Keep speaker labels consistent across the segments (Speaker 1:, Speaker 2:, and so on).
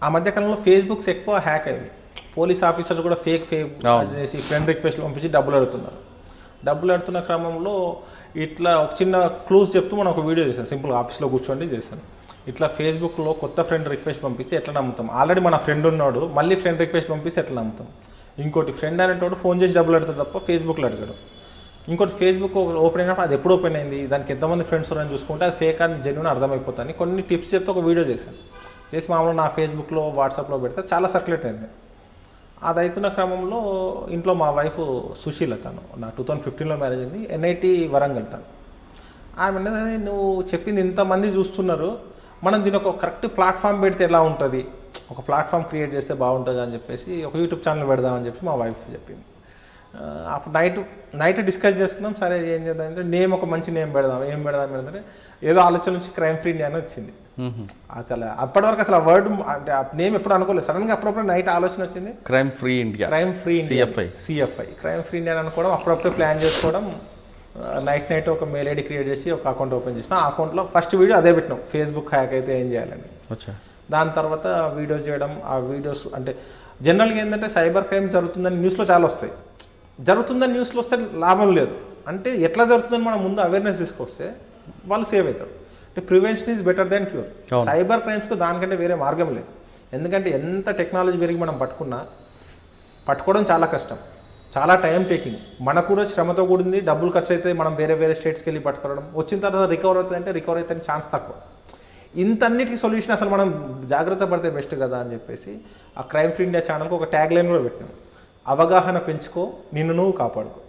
Speaker 1: ఆ మధ్యకాలంలో ఫేస్బుక్స్ ఎక్కువ హ్యాక్ అయ్యింది. పోలీస్ ఆఫీసర్స్ కూడా ఫేక్ చేసి ఫ్రెండ్ రిక్వెస్ట్లు పంపించి డబ్బులు అడుగుతున్నారు. డబ్బులు అడుగుతున్న క్రమంలో ఇట్లా ఒక చిన్న క్లూజ్ చెప్తూ మనం ఒక వీడియో చేశాను. సింపుల్ ఆఫీస్లో కూర్చోండి చేశాను. ఇట్లా ఫేస్బుక్లో కొత్త ఫ్రెండ్ రిక్వెస్ట్ పంపిస్తే ఎట్లా నమ్ముతాం? ఆల్రెడీ మన ఫ్రెండ్ ఉన్నాడు, మళ్ళీ ఫ్రెండ్ రిక్వెస్ట్ పంపిస్తే ఎట్లా నమ్ముతాం? ఇంకోటి ఫ్రెండ్ అనేటోడు ఫోన్ చేసి డబ్బులు అడుగుతాడు తప్ప ఫేస్బుక్లో అడిగాడు. ఇంకోటి ఫేస్బుక్ ఓపెన్ అయినప్పుడు అది ఎప్పుడు ఓపెన్ అయింది, దానికి ఎంతమంది ఫ్రెండ్స్ ఉన్నారని చూసుకుంటే అది ఫేక్ అని జెన్యూన్ అర్థమైపోతాను. కొన్ని టిప్స్ చెప్తే ఒక వీడియో చేశాను. చేసి మామూలుగా నా ఫేస్బుక్లో వాట్సాప్లో పెడితే చాలా సర్క్యులేట్ అయింది. అది అవుతున్న క్రమంలో ఇంట్లో మా వైఫ్ సుశీల, తను నా 2015లో మ్యారేజ్ అయింది, ఎన్ఐటి వరంగల్. తను ఆమె నువ్వు చెప్పింది ఇంతమంది చూస్తున్నారు, మనం దీని ఒక కరెక్ట్ ప్లాట్ఫామ్ పెడితే ఎలా ఉంటుంది, ఒక ప్లాట్ఫామ్ క్రియేట్ చేస్తే బాగుంటుంది అని చెప్పేసి ఒక యూట్యూబ్ ఛానల్ పెడదామని చెప్పి మా వైఫ్ చెప్పింది. అప్పుడు నైట్ డిస్కస్ చేసుకున్నాం. సరే ఏం చేద్దాం అంటే నేమ్ ఒక మంచి నేమ్ పెడదాం. ఏం పెడదాం అంటే ఏదో ఆలోచన నుంచి క్రైమ్ ఫ్రీ ఇండియా అని వచ్చింది. అసలు అప్పటి వరకు అసలు ఆ వర్డ్ అంటే ఆ నేమ్ ఎప్పుడు అనుకోలేదు. సడన్గా అప్పుడప్పుడు నైట్ ఆలోచన వచ్చింది, crime free India CFI crime free India అని అనుకోవడం, అప్పుడప్పుడు ప్లాన్ చేసుకోవడం. నైట్ ఒక మెయిల్ ఐడి క్రియేట్ చేసి ఒక అకౌంట్ ఓపెన్ చేసిన. ఆ అకౌంట్లో ఫస్ట్ వీడియో అదే పెట్టినాం, ఫేస్బుక్ హ్యాక్ అయితే ఏం చేయాలని. దాని తర్వాత వీడియోస్ చేయడం. ఆ వీడియోస్ అంటే జనరల్గా ఏంటంటే సైబర్ క్రైమ్ జరుగుతుందని న్యూస్లో చాలా వస్తాయి. జరుగుతుందని న్యూస్లో వస్తే లాభం లేదు. అంటే ఎట్లా జరుగుతుందని మనం ముందు అవేర్నెస్ తీసుకొస్తే వాళ్ళు సేవ్ అవుతారు. అంటే prevention is better than cure. Cyber క్రైమ్స్కు దానికంటే వేరే మార్గం లేదు. ఎందుకంటే ఎంత టెక్నాలజీ పెరిగి మనం పట్టుకోవడం చాలా కష్టం, చాలా టైం టేకింగ్, మనకు కూడా శ్రమతో కూడింది, డబ్బులు ఖర్చు అయితే. మనం వేరే స్టేట్స్కి వెళ్ళి పట్టుకోవడం, వచ్చిన తర్వాత రికవర్ అవుతుందంటే రికవర్ అవుతాయని ఛాన్స్ తక్కువ. ఇంతన్నిటికీ సొల్యూషన్ అసలు మనం జాగ్రత్త పడితే బెస్ట్ కదా అని చెప్పేసి ఆ క్రైమ్ ఫ్రీ ఇండియా ఛానల్కి ఒక ట్యాగ్ లైన్ కూడా పెట్టినాం, అవగాహన పెంచుకో నిన్ను నువ్వు కాపాడుకో.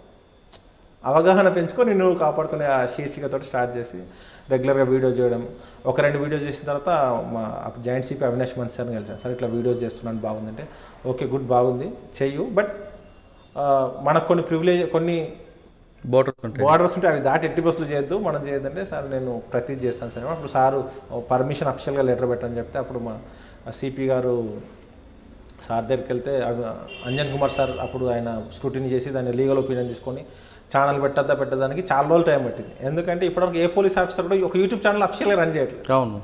Speaker 1: అవగాహన పెంచుకో నిన్ను నువ్వు కాపాడుకునే ఆ శీర్షికతో స్టార్ట్ చేసి రెగ్యులర్గా వీడియోస్ చేయడం. ఒక 2 వీడియోస్ చేసిన తర్వాత మా జాయింట్ సిపి అవినాష్ మంచి సార్ని కలిసాను. సార్ ఇట్లా వీడియోస్ చేస్తున్నాను, బాగుందంటే ఓకే గుడ్, బాగుంది చెయ్యు, బట్ మనకు కొన్ని బోర్డర్స్ ఉంటే అవి దాటి ఎట్టి బస్సులు చేయొద్దు, మనం చేయొద్దంటే సార్ నేను ప్రతి చేస్తాను సార్. అప్పుడు సారు పర్మిషన్ అఫిషియల్గా లెటర్ పెట్టని చెప్తే అప్పుడు మా సిపి గారు సార్ దగ్గరికి వెళ్తే అంజన్ కుమార్ సార్ అప్పుడు ఆయన స్క్రూటినీ చేసి దాన్ని లీగల్ ఒపీనియన్ తీసుకొని ఛానల్ పెట్టడానికి చాలా రోజులు టైం పట్టింది. ఎందుకంటే ఇప్పటివరకు ఏ పోలీస్ ఆఫీసర్ కూడా ఒక యూట్యూబ్ ఛానల్ అఫిషియల్గా రన్ చేయట్లేదు. అవును,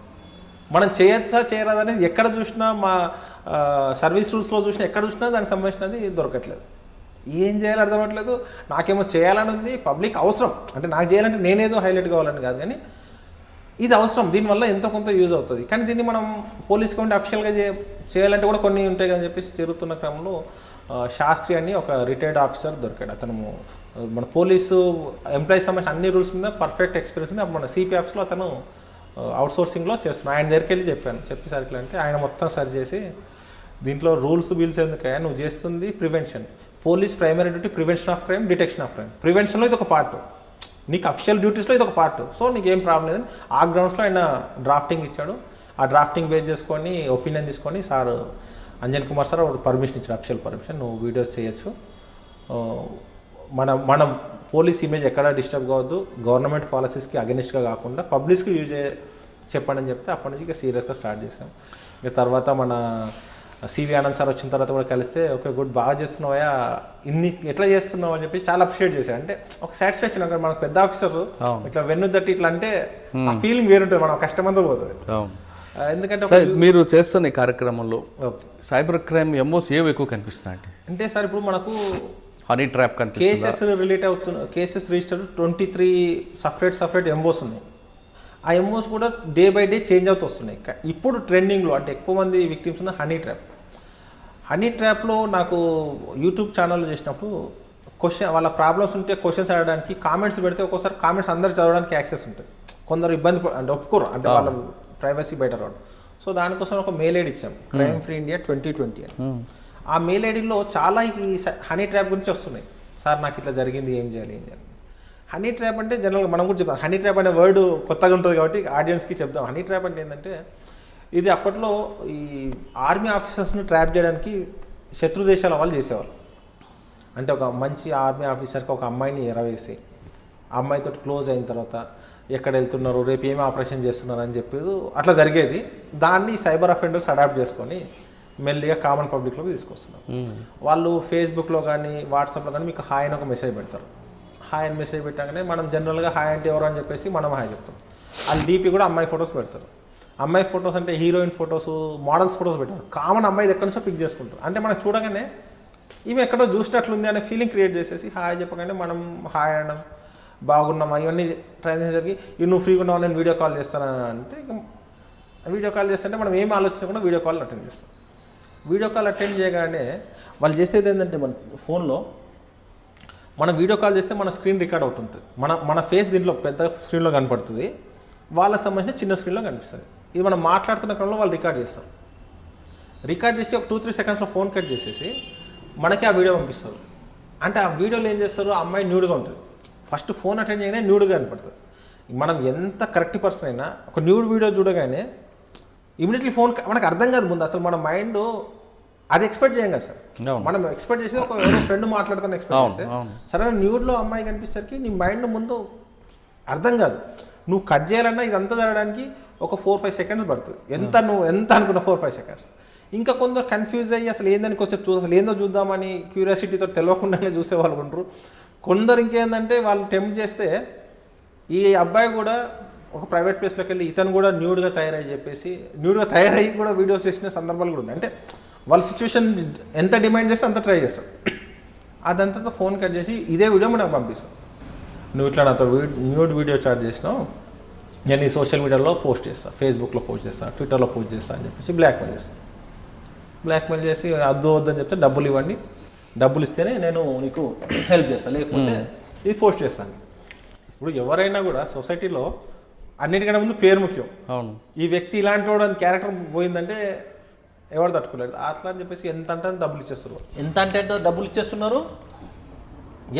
Speaker 1: మనం చేయొచ్చా చేయరాదనేది ఎక్కడ చూసినా, మా సర్వీస్ రూల్స్లో చూసినా, ఎక్కడ చూసినా దానికి సంబంధించినది దొరకట్లేదు. ఏం చేయాలో అర్థమవట్లేదు. నాకేమో చేయాలని ఉంది, పబ్లిక్ అవసరం, అంటే నాకు చేయాలంటే నేనేదో హైలైట్ కావాలని కాదు, కానీ ఇది అవసరం, దీనివల్ల ఎంతో కొంత యూజ్ అవుతుంది. కానీ దీన్ని మనం పోలీస్ కౌంటీ అఫిషియల్గా చేయాలంటే కూడా కొన్ని ఉంటాయి అని చెప్పేసి తిరుగుతున్న క్రమంలో శాస్త్రి అని ఒక రిటైర్డ్ ఆఫీసర్ దొరికాడు. అతను మన పోలీసు ఎంప్లాయీస్ సంబంధించిన అన్ని రూల్స్ మీద పర్ఫెక్ట్ ఎక్స్పీరియన్స్ ఉంది. మన సిపి ఆఫీస్లో అతను అవుట్సోర్సింగ్లో చేస్తున్నాను. ఆయన దగ్గరికి వెళ్ళి చెప్పేసరికి అంటే ఆయన మొత్తం సరి చేసి దీంట్లో రూల్స్ బిల్స్ ఎందుకయ్యా, నువ్వు చేస్తుంది prevention. Police primary duty prevention of crime, detection of crime. ప్రివెన్షన్లో ఇది ఒక పార్ట్, నీకు అఫిషియల్ డ్యూటీస్లో ఇది ఒక పార్ట్. సో నీకేం ప్రాబ్లం లేదని ఆ గ్రౌండ్స్లో ఆయన డ్రాఫ్టింగ్ ఇచ్చాడు. ఆ డ్రాఫ్టింగ్ బేస్ చేసుకొని ఒపీనియన్ తీసుకొని sir Anjan Kumar sir permission ఇచ్చాడు, అఫిషియల్ పర్మిషన్, నువ్వు వీడియోస్ చేయొచ్చు. మన పోలీస్ ఇమేజ్ ఎక్కడ డిస్టర్బ్ కావద్దు, గవర్నమెంట్ పాలసీస్కి అగెనిస్ట్గా కాకుండా పబ్లిక్స్కి యూజ్ చెప్పండి అని చెప్తే అప్పటి నుంచి ఇక సీరియస్గా స్టార్ట్ చేసాం. ఇక తర్వాత మన సివి ఆనంద్ సార్ వచ్చిన తర్వాత కూడా కలిస్తే ఓకే గుడ్, బాగా చేస్తున్నావా, ఇన్ని ఎట్లా చేస్తున్నావు అని చెప్పి చాలా అప్రిషియేట్ చేశాడు. అంటే ఒక సాటిస్ఫాక్షన్, అక్కడ మనకు పెద్ద ఆఫీసర్ ఇట్లా వెన్ను తట్టి ఇట్లా అంటే ఆ ఫీలింగ్ వేరుంటుంది, మనం కష్టమంతా పోతుంది. ఎందుకంటే
Speaker 2: మీరు చేస్తున్న ఈ కార్యక్రమంలో సైబర్ క్రైమ్ ఎంఓస్ ఏవి ఎక్కువ కనిపిస్తున్నాయి
Speaker 1: అంటే సార్ ఇప్పుడు మనకు
Speaker 2: హనీ ట్రాప్
Speaker 1: కేసెస్ రిలేట్ అవుతున్న కేసెస్ రిజిస్టర్ 23 సపరేట్ ఎంఓస్ ఉన్నాయి. ఆ ఎంఓస్ కూడా డే బై డే చేంజ్ అవుతూ వస్తున్నాయి. ఇప్పుడు ట్రెండింగ్లో అంటే ఎక్కువ మంది విక్టిమ్స్ ఉన్న హనీ ట్రాప్లో నాకు యూట్యూబ్ ఛానల్ చేసినప్పుడు వాళ్ళ ప్రాబ్లమ్స్ ఉంటే క్వశ్చన్స్ అడగడానికి కామెంట్స్ పెడితే ఒక్కోసారి కామెంట్స్ అందరు చదవడానికి యాక్సెస్ ఉంటుంది. కొందరు ఇబ్బంది అంటే ఒప్పుకోరు, అంటే వాళ్ళ ప్రైవసీ బయట రావడం. సో దానికోసం ఒక మెయిల్ ఐడి ఇచ్చాం, క్రైమ్ ఫ్రీ ఇండియా 2020 అని. ఆ మెయిల్ ఐడిలో చాలా ఈ హనీ ట్రాప్ గురించి వస్తున్నాయి. సార్ నాకు ఇట్లా జరిగింది, ఏం చేయాలి. హనీ ట్రాప్ అంటే జనరల్గా మనం కూడా చెప్తాం, హనీ ట్రాప్ అనే వర్డ్ కొత్తగా ఉంటుంది కాబట్టి ఆడియన్స్కి చెప్దాం. హనీ ట్రాప్ అంటే ఏంటంటే ఇది అప్పట్లో ఈ ఆర్మీ ఆఫీసర్స్ని ట్రాప్ చేయడానికి శత్రు దేశాల వాళ్ళు చేసేవాళ్ళు. అంటే ఒక మంచి ఆర్మీ ఆఫీసర్కి ఒక అమ్మాయిని ఎరవేసి ఆ అమ్మాయితో క్లోజ్ అయిన తర్వాత ఎక్కడ వెళ్తున్నారు, రేపు ఏమి ఆపరేషన్ చేస్తున్నారు అని చెప్పేది అట్లా జరిగేది. దాన్ని సైబర్ అఫెండర్స్ అడాప్ట్ చేసుకొని మెల్లిగా కామన్ పబ్లిక్లోకి తీసుకొస్తున్నారు. వాళ్ళు ఫేస్బుక్లో కానీ వాట్సాప్లో కానీ మీకు హాయ్ అని ఒక మెసేజ్ పెడతారు. హాయ్ అని మెసేజ్ పెట్టగానే మనం జనరల్గా హాయ్ అంటే ఎవరు అని చెప్పేసి మనం హాయ్ చెప్తాం. వాళ్ళు డీపీ కూడా అమ్మాయి ఫొటోస్ పెడతారు. అమ్మాయి ఫొటోస్ అంటే హీరోయిన్ ఫొటోస్, మోడల్స్ ఫొటోస్ పెట్టారు. కామన్ అమ్మాయి ఎక్కడి నుంచో పిక్ చేసుకుంటారు. అంటే మనం చూడగానే ఈమె ఎక్కడో చూసినట్లుంది అనే ఫీలింగ్ క్రియేట్ చేసేసి హాయ్ చెప్పగానే మనం హాయ్ అనడం, బాగున్నామా ఇవన్నీ ట్రై చేసేసరికి నువ్వు ఫ్రీగా ఉన్నావు నేను వీడియో కాల్ చేస్తాను అంటే ఇక వీడియో కాల్ చేస్తుంటే మనం ఏం ఆలోచించకుండా వీడియో కాల్ అటెండ్ చేస్తాం. వీడియో కాల్ అటెండ్ చేయగానే వాళ్ళు చేసేది ఏంటంటే మన ఫోన్లో మనం వీడియో కాల్ చేస్తే మన స్క్రీన్ రికార్డ్ అవుతుంది. మన ఫేస్ దీంట్లో పెద్ద స్క్రీన్లో కనపడుతుంది, వాళ్ళకి సంబంధించిన చిన్న స్క్రీన్లో కనిపిస్తుంది. ఇది మనం మాట్లాడుతున్న క్రమంలో వాళ్ళు రికార్డ్ చేస్తారు. రికార్డ్ చేసి ఒక 2-3 సెకండ్స్లో ఫోన్ కట్ చేసేసి మనకి ఆ వీడియో పంపిస్తారు. అంటే ఆ వీడియోలో ఏం చేస్తారు, ఆ అమ్మాయి న్యూడ్గా ఉంటుంది. ఫస్ట్ ఫోన్ అటెండ్ చేయగానే న్యూడ్గా కనపడుతుంది. మనం ఎంత కరెక్ట్ పర్సన్ అయినా ఒక న్యూడ్ వీడియో చూడగానే ఇమీడియట్లీ ఫోన్ మనకు అర్థం కాదు ముందు. అసలు మన మైండ్ అది ఎక్స్పెక్ట్ చేయం కదా సార్. మనం ఎక్స్పెక్ట్ చేసి ఒక ఫ్రెండ్ మాట్లాడుతాను ఎక్స్పెక్ట్ చేస్తే సరే న్యూడ్లో అమ్మాయి కనిపిసరికి నీ మైండ్ ముందు అర్థం కాదు. నువ్వు కట్ చేయాలన్నా ఇదంతా జరగడానికి ఒక 4-5 సెకండ్స్ పడుతుంది. నువ్వు ఎంత అనుకున్న 4-5 సెకండ్స్. ఇంకా కొందరు కన్ఫ్యూజ్ అయ్యి అసలు ఏందని కొంచెం అసలు ఏందో చూద్దామని క్యూరియాసిటీతో తెలియకుండానే చూసేవాళ్ళు ఉంటారు. కొందరు ఇంకేందంటే వాళ్ళు టెంప్ట్ చేస్తే ఈ అబ్బాయి కూడా ఒక ప్రైవేట్ ప్లేస్లోకి వెళ్ళి ఇతను కూడా న్యూడ్గా తయారయ్యి కూడా వీడియోస్ చేసిన సందర్భాలు కూడా ఉన్నాయి. అంటే వాళ్ళ సిచ్యువేషన్ ఎంత డిమాండ్ చేస్తే అంత ట్రై చేస్తారు. అదంతా ఫోన్ కట్ చేసి ఇదే వీడియో మనకు పంపిస్తాం. నువ్వు ఇట్లా నాతో న్యూడ్ వీడియో చాట్ చేసినావు, నేను ఈ సోషల్ మీడియాలో పోస్ట్ చేస్తాను, ఫేస్బుక్లో పోస్ట్ చేస్తాను, ట్విట్టర్లో పోస్ట్ చేస్తాను అని చెప్పేసి బ్లాక్మెయిల్ చేసి వద్దని చెప్తే డబ్బులు ఇవ్వండి, డబ్బులు ఇస్తేనే నేను నీకు హెల్ప్ చేస్తాను, లేకపోతే ఇది పోస్ట్ చేస్తాను. ఇప్పుడు ఎవరైనా కూడా సొసైటీలో అన్నిటికంటే ముందు పేరు ముఖ్యం.
Speaker 2: అవును,
Speaker 1: ఈ వ్యక్తి ఇలాంటి వాడు అని క్యారెక్టర్ పోయిందంటే ఎవరు తట్టుకోలేడు. అట్లా అని చెప్పేసి ఎంత అంటే డబ్బులు ఇచ్చేస్తున్నారు, ఎంత అంటే డబ్బులు ఇచ్చేస్తున్నారు,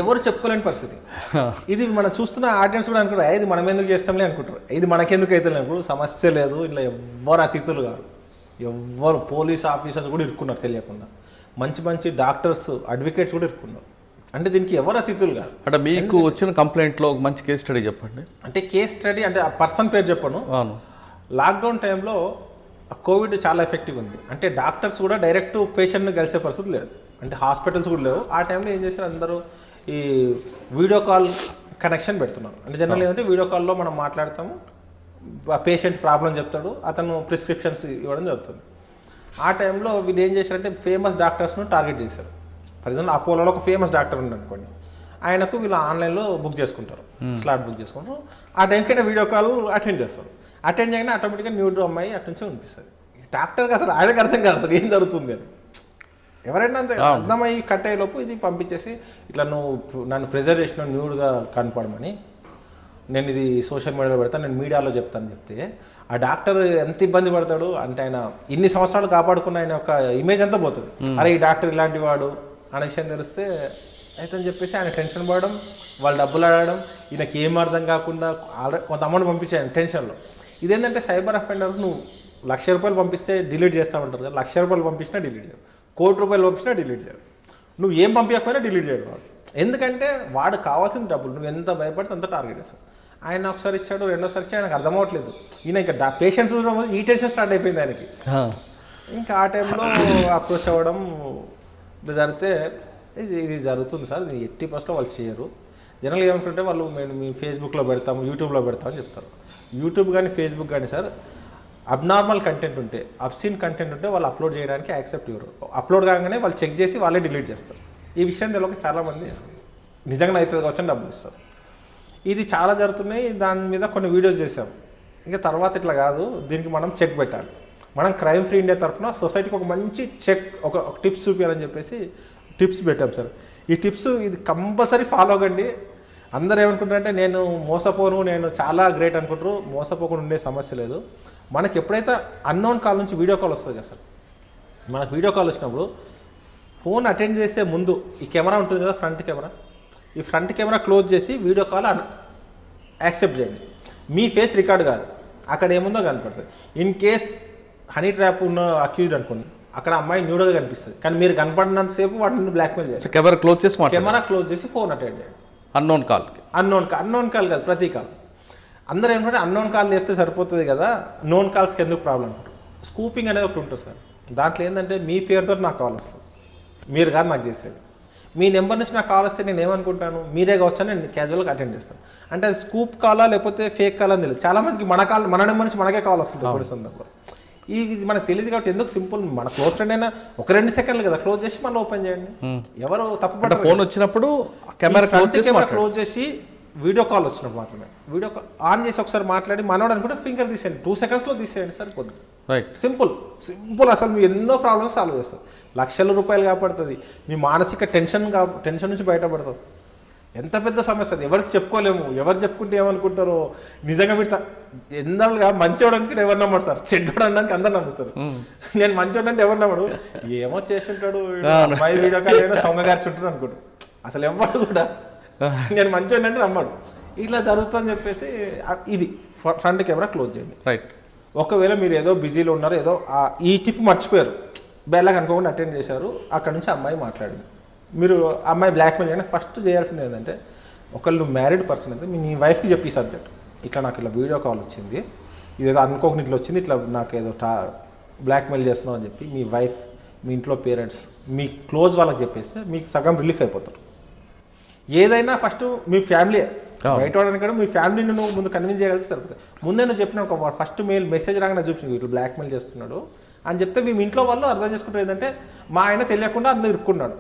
Speaker 1: ఎవరు చెప్పుకోలేని పరిస్థితి. ఇది మనం చూస్తున్న ఆడియన్స్ కూడా అనుకుంటారు ఇది మనం ఎందుకు చేస్తాంలే అనుకుంటారు, ఇది మనకెందుకు అయితే అనుకుంటారు. సమస్య లేదు, ఇలా ఎవ్వరు అతిథులు కాదు, ఎవ్వరు పోలీస్ ఆఫీసర్స్ కూడా ఇరుక్కున్నారు తెలియకుండా, మంచి డాక్టర్స్ అడ్వకేట్స్ కూడా ఇరుక్కున్నారు. అంటే దీనికి ఎవరు అతిథులు కాదు.
Speaker 2: అంటే మీకు వచ్చిన కంప్లైంట్లో ఒక మంచి కేస్ స్టడీ చెప్పండి.
Speaker 1: అంటే కేస్ స్టడీ అంటే ఆ పర్సన్ పేరు చెప్పను.
Speaker 2: అవును,
Speaker 1: లాక్డౌన్ టైంలో కోవిడ్ చాలా ఎఫెక్టివ్ ఉంది. అంటే డాక్టర్స్ కూడా డైరెక్ట్ పేషెంట్ని కలిసే పరిస్థితి లేదు, అంటే హాస్పిటల్స్ కూడా లేవు. ఆ టైంలో ఏం చేశారు, అందరూ ఈ వీడియో కాల్ కనెక్షన్ పెడుతున్నారు. అంటే జనరల్ ఏంటంటే వీడియో కాల్లో మనం మాట్లాడతాము, ఆ పేషెంట్ ప్రాబ్లం చెప్తాడు, అతను ప్రిస్క్రిప్షన్స్ ఇవ్వడం జరుగుతుంది. ఆ టైంలో వీళ్ళు ఏం చేశారంటే ఫేమస్ డాక్టర్స్ను టార్గెట్ చేశారు. ఫర్ ఎగ్జాంపుల్ అపోలోలో ఒక ఫేమస్ డాక్టర్ ఉంది అనుకోండి, ఆయనకు వీళ్ళు ఆన్లైన్లో బుక్ చేసుకుంటారు, స్లాట్ బుక్ చేసుకుంటారు. ఆ టైంకైనా వీడియో కాల్ అటెండ్ చేస్తారు. అటెండ్ చేయగానే ఆటోమేటిక్గా న్యూడ్ అమ్మాయి అటు నుంచి అనిపిస్తుంది. డాక్టర్కి అసలు ఆయనకు అర్థం కాదు అసలు ఏం జరుగుతుంది అని. ఎవరైనా అంతే అర్థమయ్యి కట్ అయ్యేలోపు ఇది పంపించేసి ఇట్లా నువ్వు నన్ను ప్రెజర్ చేసిన న్యూడ్గా కనపడమని, నేను ఇది సోషల్ మీడియాలో పెడతాను, నేను మీడియాలో చెప్తాను చెప్తే ఆ డాక్టర్ ఎంత ఇబ్బంది పడతాడు అంటే, ఆయన ఇన్ని సంవత్సరాలు కాపాడుకున్న ఆయన ఒక ఇమేజ్ అంతా పోతుంది. అరే ఈ డాక్టర్ ఇలాంటి వాడు అనే విషయం తెలిస్తే అయితే అని చెప్పేసి ఆయన టెన్షన్ పడడం, వాళ్ళు డబ్బులు అడగడం, ఈయనకి ఏం అర్థం కాకుండా కొంత అమౌంట్ పంపించాను టెన్షన్లో. ఇదేంటంటే సైబర్ అఫెండర్ నువ్వు ₹1,00,000 పంపిస్తే డిలీట్ చేస్తామంటారు కదా, ₹1,00,000 పంపించినా డిలీట్ చేయరు, ₹1,00,00,000 పంపించినా డిలీట్ చేయరు, నువ్వు ఏం పంపించకపోయినా డిలీట్ చేయరు వాడు. ఎందుకంటే వాడు కావాల్సిన డబ్బులు, నువ్వు ఎంత భయపడితే అంత టార్గెట్ చేస్తావు. ఆయన ఒకసారి ఇచ్చాడు, రెండోసారి ఇచ్చాడు, ఆయనకు అర్థం అవ్వట్లేదు. ఈయన ఇంకా పేషెంట్స్ ఈ టెన్షన్ స్టార్ట్ అయిపోయింది ఆయనకి. ఇంకా ఆ టైంలో అప్రోచ్ అవ్వడం జరిగితే ఇది జరుగుతుంది సార్, ఇది 80% వాళ్ళు చేయరు. జనరల్గా ఏమనుకుంటే వాళ్ళు మేము మీ ఫేస్బుక్లో పెడతాము, యూట్యూబ్లో పెడతామని చెప్తారు. యూట్యూబ్ కానీ ఫేస్బుక్ కానీ సార్ అబ్నార్మల్ కంటెంట్ ఉంటే, అబ్సీన్ కంటెంట్ ఉంటే వాళ్ళు అప్లోడ్ చేయడానికి యాక్సెప్ట్ ఇవ్వరు. అప్లోడ్ కాగానే వాళ్ళు చెక్ చేసి వాళ్ళే డిలీట్ చేస్తారు. ఈ విషయం తెలియక చాలామంది నిజంగా అవుతుంది కావచ్చు డబ్బులు ఇస్తారు. ఇది చాలా జరుగుతున్నాయి. దాని మీద కొన్ని వీడియోస్ చేసాం. ఇంకా తర్వాత ఇట్లా కాదు, దీనికి మనం చెక్ పెట్టాలి. మనం క్రైమ్ ఫ్రీ ఇండియా తరఫున సొసైటీకి ఒక మంచి చెక్, ఒక టిప్స్ చూపించాలని చెప్పేసి టిప్స్ పెట్టాం సార్. ఈ టిప్స్ ఇది కంపల్సరీ ఫాలో అవ్వండి. అందరూ ఏమనుకుంటారంటే నేను మోసపోను, నేను చాలా గ్రేట్ అనుకుంటారు. మోసపోకుండా ఉండే సమస్య లేదు. మనకి ఎప్పుడైతే అన్నోన్ కాల్ నుంచి వీడియో కాల్ వస్తుంది కదా సార్, మనకు వీడియో కాల్ వచ్చినప్పుడు ఫోన్ అటెండ్ చేసే ముందు ఈ కెమెరా ఉంటుంది కదా, ఫ్రంట్ కెమెరా, ఈ ఫ్రంట్ కెమెరా క్లోజ్ చేసి వీడియో కాల్ యాక్సెప్ట్ చేయండి. మీ ఫేస్ రికార్డ్ కాదు, అక్కడ ఏముందో కనపడుతుంది. ఇన్ కేస్ హనీ ట్రాప్ ఉన్న అక్యూజ్డ్ అనుకోండి, అక్కడ అమ్మాయి న్యూడ్గా కనిపిస్తుంది, కానీ మీరు కనపడినంతసేపు వాటిని బ్లాక్మెయిల్ చేయాలి. కెమెరా క్లోజ్ చేసి ఫోన్ అటెండ్ చేయండి. అన్నోన్ కాల్ కాదు, ప్రతి కాల్. అందరూ ఏంటంటే అన్నోన్ కాల్ చెప్తే సరిపోతుంది కదా, నోన్ కాల్స్కి ఎందుకు ప్రాబ్లం అనుకుంటారు. స్కూపింగ్ అనేది ఒకటి ఉంటుంది సార్. దాంట్లో ఏంటంటే మీ పేరుతో నాకు కాల్ వస్తుంది, మీరు కాదు నాకు చేసేది. మీ నెంబర్ నుంచి నాకు కాల్ వస్తే నేను ఏమనుకుంటాను మీరే కావచ్చు అని నేను క్యాజువల్గా అటెండ్ చేస్తాను. అంటే అది స్కూప్ కాలా లేకపోతే ఫేక్ కాలా అని తెలియదు. చాలామందికి మన నెంబర్ నుంచి మనకే కాల్ వస్తుంది కొన్ని సందర్భాలు. ఇది మనకు తెలియదు కాబట్టి ఎందుకు సింపుల్ మన క్లోజ్ ఫ్రెండ్ అయినా ఒక 2 సెకండ్లు కదా క్లోజ్ చేసి మళ్ళీ ఓపెన్ చేయండి. ఎవరు తప్పు
Speaker 2: ఫోన్ వచ్చినప్పుడు కెమెరా
Speaker 1: క్లోజ్ చేసి వీడియో కాల్ వచ్చినప్పుడు మాత్రమే వీడియో కాల్ ఆన్ చేసి ఒకసారి మాట్లాడి మనోడు అనుకుంటే ఫింగర్ తీసేయండి, 2 సెకండ్స్లో తీసేయండి సరిపోద్ది.
Speaker 2: రైట్,
Speaker 1: సింపుల్ అసలు మీ ఎన్నో ప్రాబ్లమ్స్ సాల్వ్ చేస్తారు. లక్షల రూపాయలు కాపాడుతుంది, మీ మానసిక టెన్షన్ నుంచి బయటపడతాం. ఎంత పెద్ద సమస్య అది, ఎవరికి చెప్పుకోలేము. ఎవరు చెప్పుకుంటే ఏమనుకుంటారో. నిజంగా మీరు ఎందాలుగా మంచివాడు అనుకుంటే ఎవరు నమ్మడు సార్, చెడ్డోడు అనడానికి అందరు నమ్ముతారు. నేను మంచివాడు అంటే ఎవరు నమ్మడు, ఏమో చేసి ఉంటాడు వీడియో కాల్ అయినా సొంగగారిచి ఉంటాడు అనుకుంటాడు. అసలు ఎవరు కూడా నేను మంచివాడు అంటే నమ్మడు. ఇట్లా జరుగుతుందని చెప్పేసి ఇది ఫ్రంట్ కెమెరా క్లోజ్ చేయండి.
Speaker 2: రైట్,
Speaker 1: ఒకవేళ మీరు ఏదో బిజీలో ఉన్నారు, ఏదో ఈ టిప్ మర్చిపోయారు, బెల్లగా అనుకోకుండా అటెండ్ చేశారు, అక్కడ నుంచి అమ్మాయి మాట్లాడింది, మీరు అమ్మాయి బ్లాక్మెయిల్ చేయడానికి ఫస్ట్ చేయాల్సింది ఏంటంటే, ఒకళ్ళు మ్యారీడ్ పర్సన్ అయితే నీ వైఫ్కి చెప్పి సబ్జెక్ట్ ఇట్లా నాకు ఇలా వీడియో కాల్ వచ్చింది, ఇదేదో అనుకోకుండా ఇట్లా వచ్చింది, ఇట్లా నాకు ఏదో బ్లాక్మెయిల్ చేస్తున్నావు అని చెప్పి మీ వైఫ్, మీ ఇంట్లో పేరెంట్స్, మీ క్లోజ్ వాళ్ళకి చెప్పేస్తే మీకు సగం రిలీఫ్ అయిపోతారు. ఏదైనా ఫస్ట్ మీ ఫ్యామిలీ బయట వాడని కూడా మీ ఫ్యామిలీని నువ్వు ముందు కన్విన్స్ చేయగలిగితే సరిపోతుంది. ముందే నువ్వు చెప్పిన ఒక ఫస్ట్ మెసేజ్ రాగానే చూపించింది ఇట్లా బ్లాక్మెయిల్ చేస్తున్నాడు అని చెప్తే మీ ఇంట్లో వాళ్ళు అర్థం చేసుకుంటారు ఏంటంటే మా ఆయన తెలియకుండా అందులో ఇరుక్కున్నాడు.